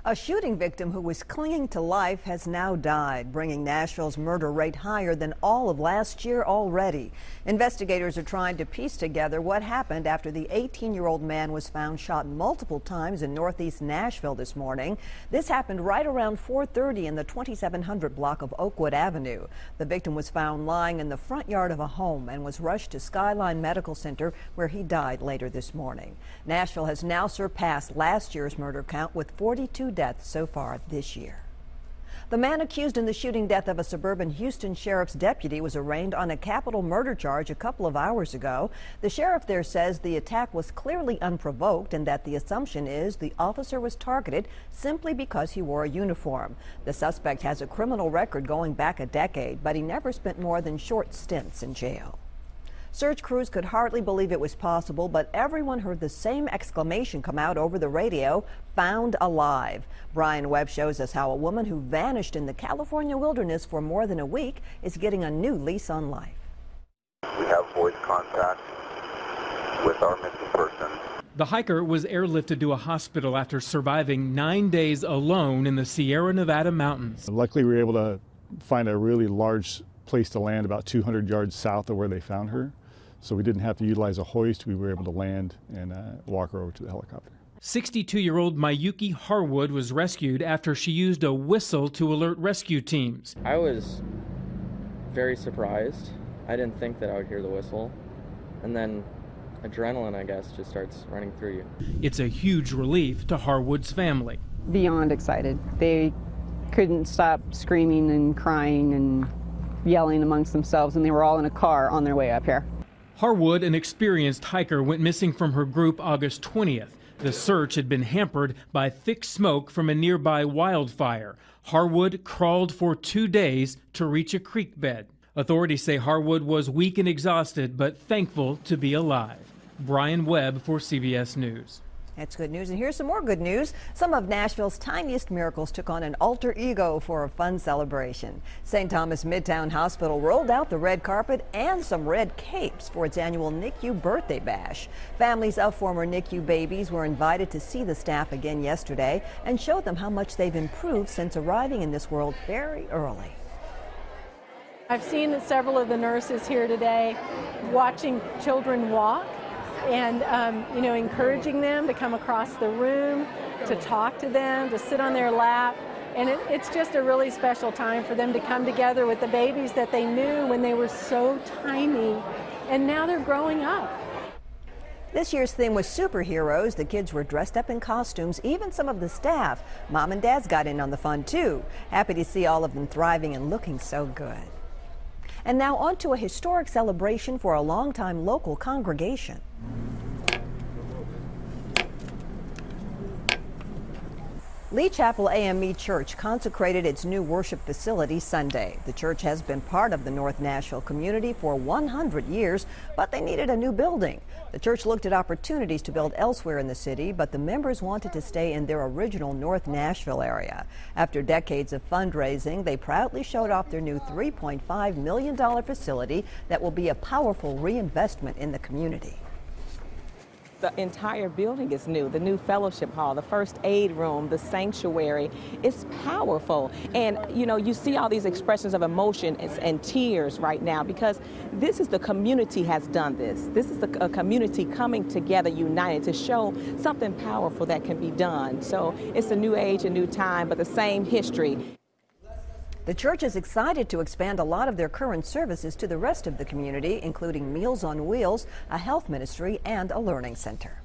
A shooting victim who was clinging to life has now died, bringing Nashville's murder rate higher than all of last year already. Investigators are trying to piece together what happened after the 18-year-old man was found shot multiple times in northeast Nashville this morning. This happened right around 4:30 in the 2700 block of Oakwood Avenue. The victim was found lying in the front yard of a home and was rushed to Skyline Medical Center, where he died later this morning. Nashville has now surpassed last year's murder count with 42 deaths so far this year. The man accused in the shooting death of a suburban Houston sheriff's deputy was arraigned on a capital murder charge a couple of hours ago. The sheriff there says the attack was clearly unprovoked and that the assumption is the officer was targeted simply because he wore a uniform. The suspect has a criminal record going back a decade, but he never spent more than short stints in jail. Search crews could hardly believe it was possible, but everyone heard the same exclamation come out over the radio: "Found alive." Brian Webb shows us how a woman who vanished in the California wilderness for more than a week is getting a new lease on life. We have voice contact with our missing person. The hiker was airlifted to a hospital after surviving 9 days alone in the Sierra Nevada mountains. Luckily, we were able to find a really large place to land about 200 yards south of where they found her. So we didn't have to utilize a hoist. We were able to land and walk her over to the helicopter. 62-year-old Mayuki Harwood was rescued after she used a whistle to alert rescue teams. I was very surprised. I didn't think that I would hear the whistle. And then adrenaline, I guess, just starts running through you. It's a huge relief to Harwood's family. Beyond excited. They couldn't stop screaming and crying and yelling amongst themselves, and they were all in a car on their way up here. Harwood, an experienced hiker, went missing from her group August 20th. The search had been hampered by thick smoke from a nearby wildfire. Harwood crawled for 2 days to reach a creek bed. Authorities say Harwood was weak and exhausted, but thankful to be alive. Brian Webb for CBS News. That's good news, and here's some more good news. Some of Nashville's tiniest miracles took on an alter ego for a fun celebration. St. Thomas Midtown Hospital rolled out the red carpet and some red capes for its annual NICU birthday bash. Families of former NICU babies were invited to see the staff again yesterday and show them how much they've improved since arriving in this world very early. I've seen several of the nurses here today watching children walk and encouraging them to come across the room, to talk to them, to sit on their lap. And it's just a really special time for them to come together with the babies that they knew when they were so tiny, and now they're growing up. This year's theme was superheroes. The kids were dressed up in costumes, even some of the staff. Mom and dads got in on the fun too. Happy to see all of them thriving and looking so good. And now on to a historic celebration for a longtime local congregation. Lee Chapel AME Church consecrated its new worship facility Sunday. The church has been part of the North Nashville community for 100 years, but they needed a new building. The church looked at opportunities to build elsewhere in the city, but the members wanted to stay in their original North Nashville area. After decades of fundraising, they proudly showed off their new $3.5 million facility that will be a powerful reinvestment in the community. The entire building is new. The new fellowship hall, the first aid room, the sanctuary. It's powerful. And, you see all these expressions of emotion and tears right now because this is the community has done this. This is a community coming together, united, to show something powerful that can be done. So it's a new age, a new time, but the same history. The church is excited to expand a lot of their current services to the rest of the community, including Meals on Wheels, a health ministry, and a learning center.